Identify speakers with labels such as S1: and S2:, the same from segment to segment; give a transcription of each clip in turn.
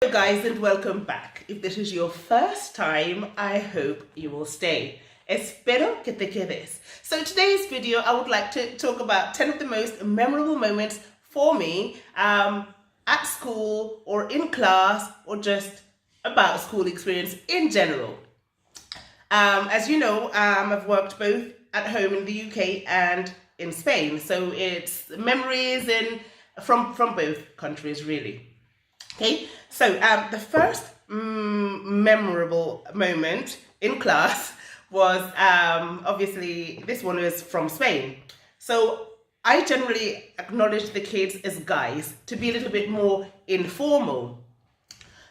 S1: Hello guys, and welcome back. If this is your first time, I hope you will stay. Espero que te quedes. So today's video, I would like to talk about 10 of the most memorable moments for me at school or in class or just about school experience in general. As you know, I've worked both at home in the UK and in Spain. So it's memories from both countries really. Okay, so the first memorable moment in class was obviously this one was from Spain. So I generally acknowledge the kids as guys to be a little bit more informal.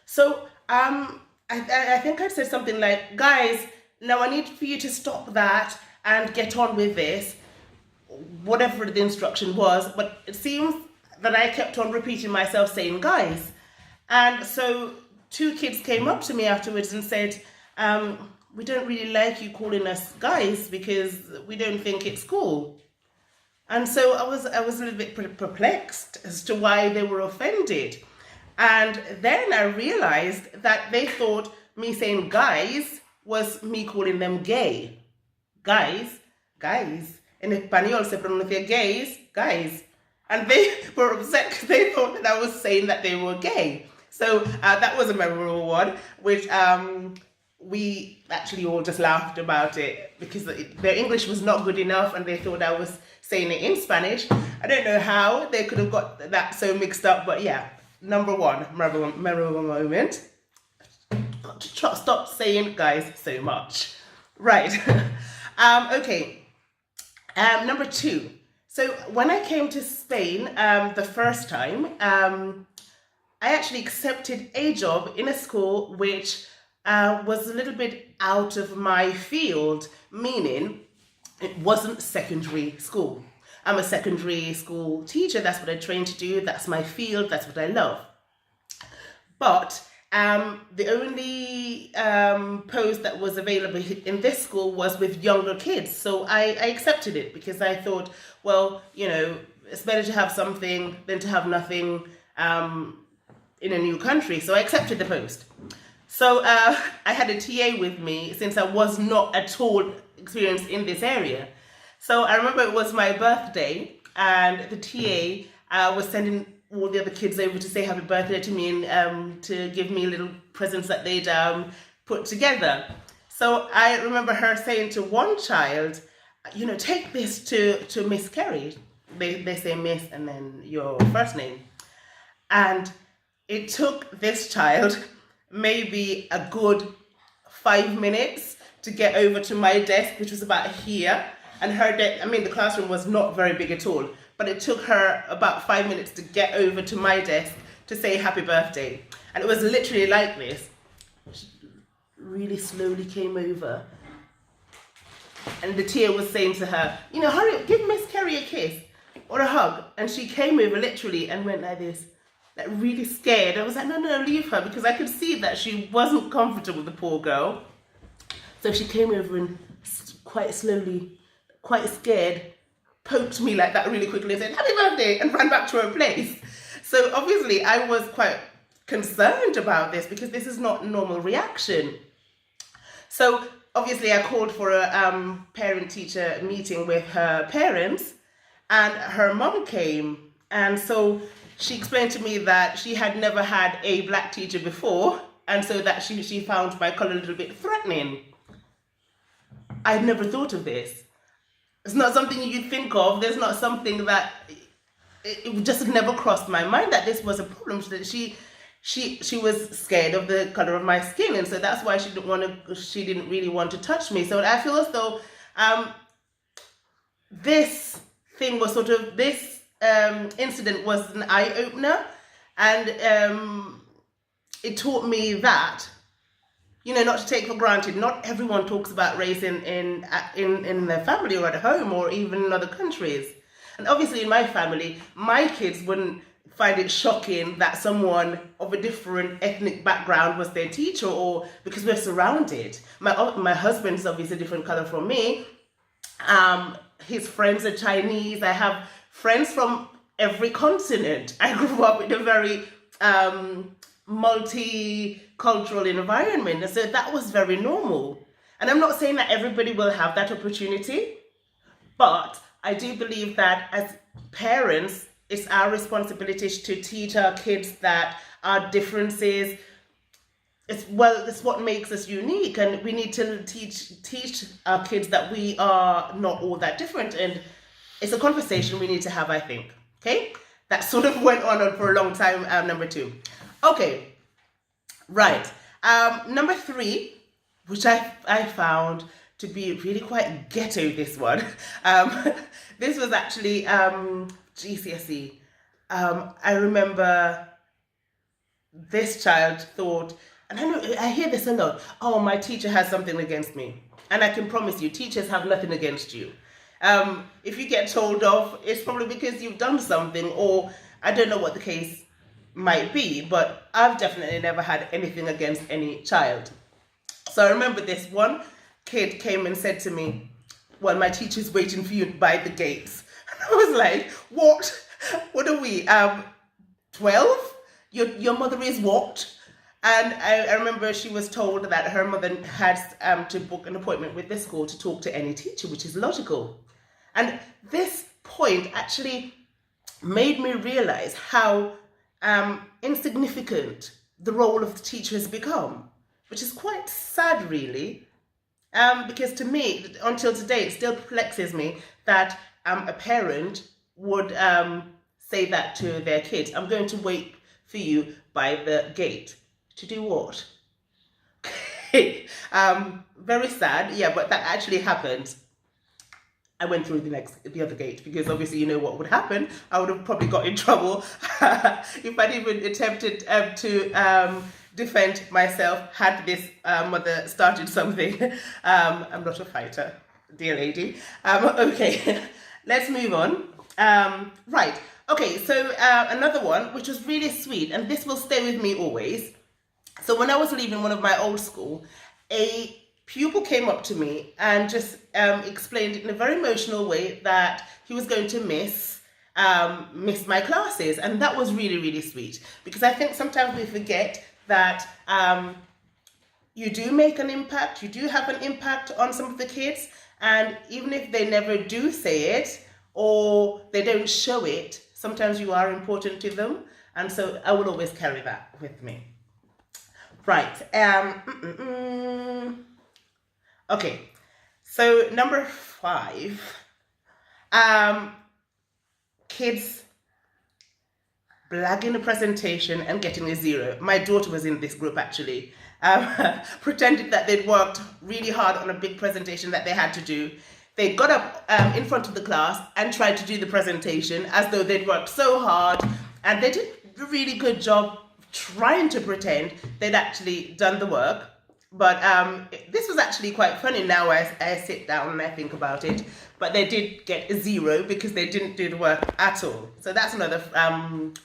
S1: So I think I said something like, guys, now I need for you to stop that and get on with this, whatever the instruction was. But it seems that I kept on repeating myself saying guys. And so two kids came up to me afterwards and said, we don't really like you calling us guys because we don't think it's cool. And so I was a little bit perplexed as to why they were offended. And then I realized that they thought me saying guys was me calling them gay. Guys. En español se pronuncia gays, guys. And they were upset because they thought that I was saying that they were gay. So that was a memorable one, which we actually all just laughed about it because their English was not good enough and they thought I was saying it in Spanish. I don't know how they could have got that so mixed up, but yeah, number one memorable moment. Stop saying guys so much. Right. Okay. Number two. So when I came to Spain the first time, I actually accepted a job in a school which was a little bit out of my field, meaning it wasn't secondary school. I'm a secondary school teacher. That's what I trained to do. That's my field. That's what I love. But the only post that was available in this school was with younger kids. So I accepted it because I thought, well, you know, it's better to have something than to have nothing in a new country. So I accepted the post. So I had a TA with me since I was not at all experienced in this area. So I remember it was my birthday and the TA was sending all the other kids over to say happy birthday to me and to give me little presents that they'd put together. So I remember her saying to one child, you know, take this to Miss Kerry. They say Miss and then your first name. And it took this child maybe a good 5 minutes to get over to my desk, which was about here. And her the classroom was not very big at all, but it took her about 5 minutes to get over to my desk to say happy birthday. And it was literally like this. She really slowly came over. And the TA was saying to her, you know, hurry up, give Miss Kerry a kiss or a hug. And she came over literally and went like this. Like really scared. I was like, no, leave her, because I could see that she wasn't comfortable, the poor girl. So she came over and quite slowly, quite scared, poked me like that really quickly and said, happy birthday, and ran back to her place. So obviously I was quite concerned about this because this is not a normal reaction. So obviously I called for a parent-teacher meeting with her parents, and her mum came. And so she explained to me that she had never had a black teacher before, and so that she found my colour a little bit threatening. I'd never thought of this. It's not something you'd think of. There's not something that it just never crossed my mind that this was a problem. That she was scared of the colour of my skin, and so that's why she didn't really want to touch me. So I feel as though this thing was sort of this. Incident was an eye-opener, and it taught me that, you know, not to take for granted. Not everyone talks about race in their family or at home or even in other countries. And obviously in my family, my kids wouldn't find it shocking that someone of a different ethnic background was their teacher, or because we're surrounded. My husband's obviously a different color from me. His friends are Chinese. I have friends from every continent. I grew up in a very multicultural environment. And so that was very normal. And I'm not saying that everybody will have that opportunity, but I do believe that as parents, it's our responsibility to teach our kids that our differences, it's what makes us unique, and we need to teach our kids that we are not all that different. And it's a conversation we need to have, I think. Okay, that sort of went on for a long time. Number 2. Okay, right. Number 3, which I found to be really quite ghetto. This one, this was actually GCSE. I remember this child thought, and I hear this a lot, oh, my teacher has something against me. And I can promise you, teachers have nothing against you. If you get told off, it's probably because you've done something, or I don't know what the case might be, but I've definitely never had anything against any child. So I remember this one kid came and said to me, well, my teacher's waiting for you by the gates. And I was like, what? What are we, 12? Your mother is what? And I remember she was told that her mother had to book an appointment with the school to talk to any teacher, which is logical. And this point actually made me realize how insignificant the role of the teacher has become, which is quite sad, really. Because to me, until today, it still perplexes me that a parent would say that to their kids. I'm going to wait for you by the gate. To do what? Okay. Very sad. Yeah, but that actually happened. I went through the other gate, because obviously you know what would happen. I would have probably got in trouble if I'd even attempted to defend myself had this mother started something. I'm not a fighter, dear lady. Okay, let's move on. Right. Okay, so another one, which was really sweet, and this will stay with me always. So when I was leaving one of my old school, a pupil came up to me and just explained in a very emotional way that he was going to miss my classes. And that was really, really sweet, because I think sometimes we forget that you do make an impact, you do have an impact on some of the kids, and even if they never do say it or they don't show it, sometimes you are important to them. And so I will always carry that with me. Right. Okay. So number 5, kids blagging a presentation and getting a 0. My daughter was in this group actually. Pretended that they'd worked really hard on a big presentation that they had to do. They got up in front of the class and tried to do the presentation as though they'd worked so hard, and they did a really good job trying to pretend they'd actually done the work. But this was actually quite funny now as I sit down and I think about it. But they did get a 0 because they didn't do the work at all. So that's another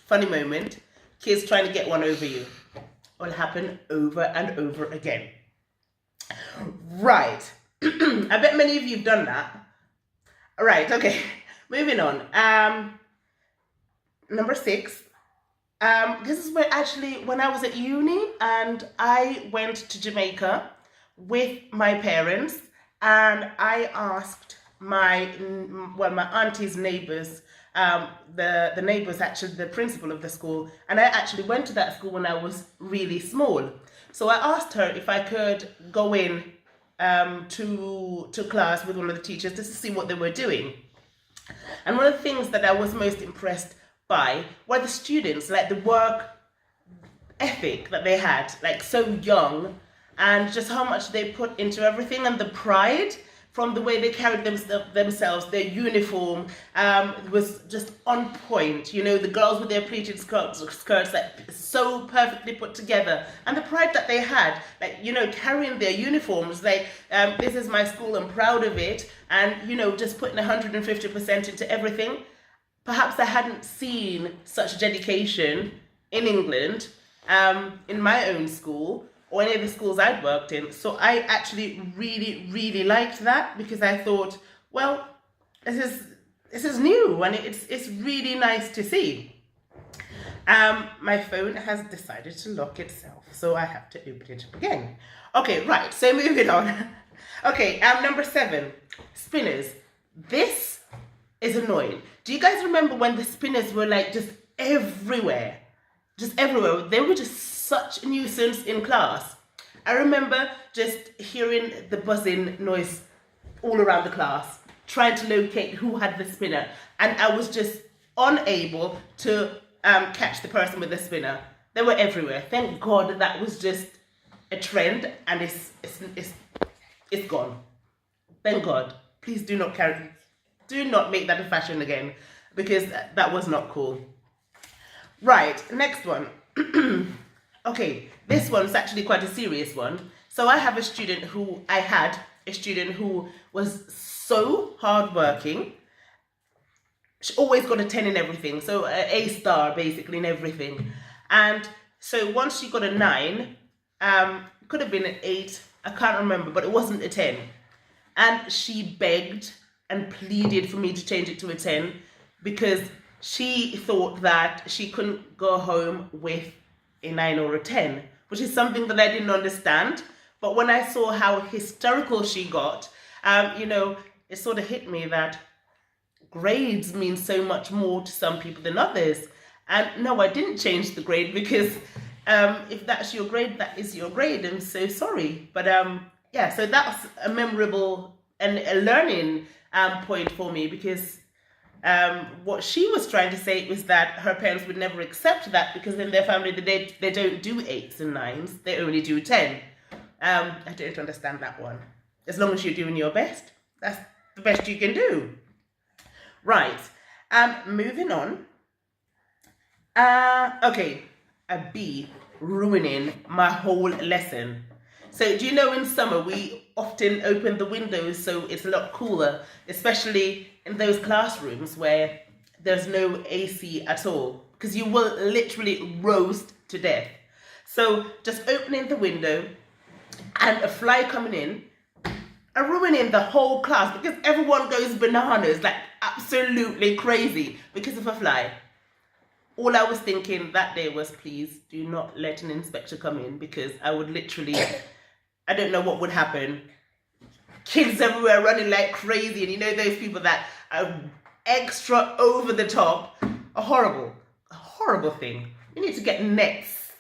S1: funny moment. Kids trying to get one over you. Will happen over and over again. Right. I bet many of you have done that. Right, okay. Moving on. Number 6. This is when I was at uni, and I went to Jamaica with my parents, and I asked my auntie's neighbors, the neighbors, actually the principal of the school, and I actually went to that school when I was really small. So I asked her if I could go in to class with one of the teachers just to see what they were doing. And one of the things that I was most impressed by were the students, like the work ethic that they had, like so young, and just how much they put into everything, and the pride from the way they carried themselves, their uniform was just on point. You know, the girls with their pleated skirts like so perfectly put together, and the pride that they had, like, you know, carrying their uniforms, like this is my school, I'm proud of it, and, you know, just putting 150% into everything. Perhaps I hadn't seen such dedication in England, in my own school, or any of the schools I'd worked in. So I actually really, really liked that, because I thought, well, this is new, and it's really nice to see. My phone has decided to lock itself, so I have to open it up again. Okay, right, so moving on. Okay, number 7, spinners. This is annoying. Do you guys remember when the spinners were like just everywhere? Just everywhere. They were just such a nuisance in class. I remember just hearing the buzzing noise all around the class, trying to locate who had the spinner, and I was just unable to catch the person with the spinner. They were everywhere. Thank God that was just a trend, and it's gone. Thank God. Please do not make that a fashion again, because that was not cool. Right, next one. Okay, this one's actually quite a serious one. So I had a student who was so hardworking. She always got a 10 in everything, so A star basically in everything. And so once she got a 9, could have been an 8, I can't remember, but it wasn't a 10. And she begged and pleaded for me to change it to a 10 because she thought that she couldn't go home with a 9 or a 10, which is something that I didn't understand. But when I saw how hysterical she got, it sort of hit me that grades mean so much more to some people than others. And no, I didn't change the grade because if that's your grade, that is your grade. I'm so sorry. But yeah, so that's a memorable and a learning point for me, because what she was trying to say was that her parents would never accept that, because in their family they don't do 8s and 9s, they only do 10. I don't understand that one. As long as you're doing your best, that's the best you can do. Right, moving on. Okay, a B, ruining my whole lesson. So do you know in summer we often open the windows so it's a lot cooler, especially in those classrooms where there's no AC at all, because you will literally roast to death. So just opening the window and a fly coming in are ruining the whole class, because everyone goes bananas, like absolutely crazy because of a fly. All I was thinking that day was, please do not let an inspector come in, because I would literally, I don't know what would happen. Kids everywhere running like crazy, and you know those people that are extra over the top. A horrible thing. You need to get nets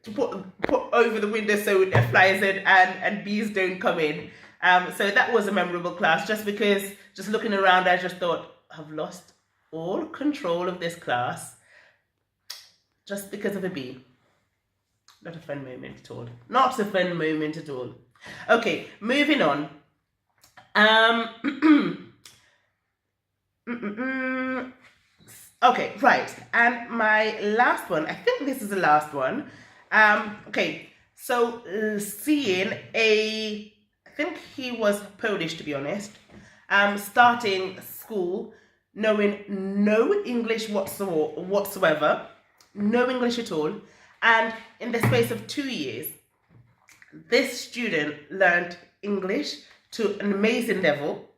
S1: to put over the window so it flies in and bees don't come in. So that was a memorable class, just because, just looking around, I just thought, I've lost all control of this class just because of a bee. Not a fun moment at all. Not a fun moment at all. Okay, moving on. Okay, right. And my last one, I think this is the last one. Okay, so seeing I think he was Polish, to be honest, starting school, knowing no English whatsoever, no English at all, and in the space of 2 years, this student learned English to an amazing level,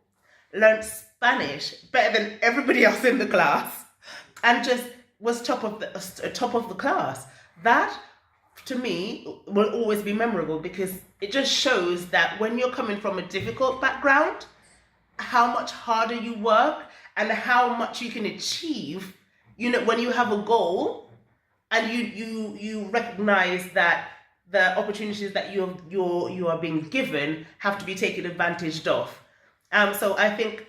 S1: learned Spanish better than everybody else in the class, and just was top of the class. That, to me, will always be memorable, because it just shows that when you're coming from a difficult background, how much harder you work and how much you can achieve, when you have a goal and you recognize that the opportunities that you are being given have to be taken advantage of. So I think,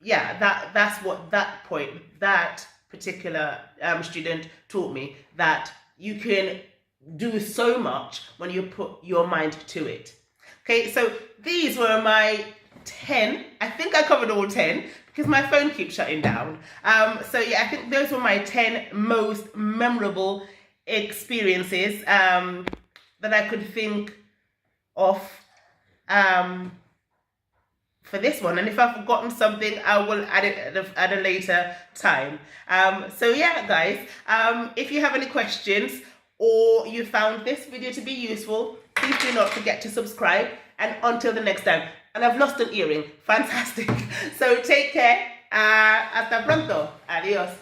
S1: yeah, that's what that particular student taught me, that you can do so much when you put your mind to it. Okay, so these were my 10. I think I covered all 10 because my phone keeps shutting down. So yeah, I think those were my 10 most memorable experiences that I could think of for this one. And if I've forgotten something, I will add it at a later time. So yeah, guys, if you have any questions or you found this video to be useful, please do not forget to subscribe. And until the next time. And I've lost an earring. Fantastic. So take care. Hasta pronto. Adios.